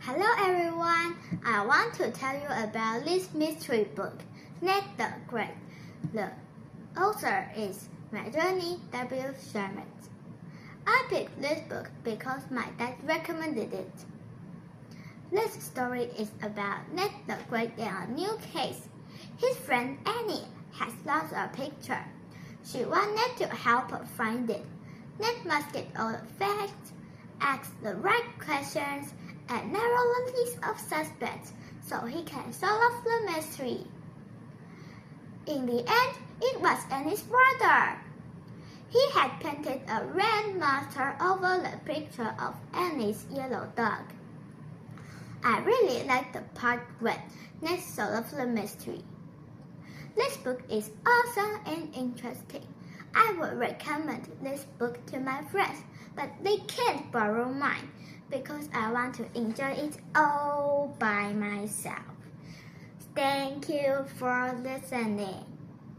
Hello everyone, I want to tell you about this mystery book, Ned the Great. The author is Marjane W. Sherman. I picked this book because my dad recommended it. This story is about Ned the Great in a new case. His friend Annie has lost a picture. She wants Ned to help her find it. Ned must get all the facts, ask the right questions, and narrow the list of suspects so he can solve the mystery. In the end, it was Annie's brother. He had painted a red monster over the picture of Annie's yellow dog. I really like the part when Ned solved the mystery. This book is awesome and interesting. I would recommend this book to my friends, but they can't borrow mine because I want to enjoy it all by myself. Thank you for listening.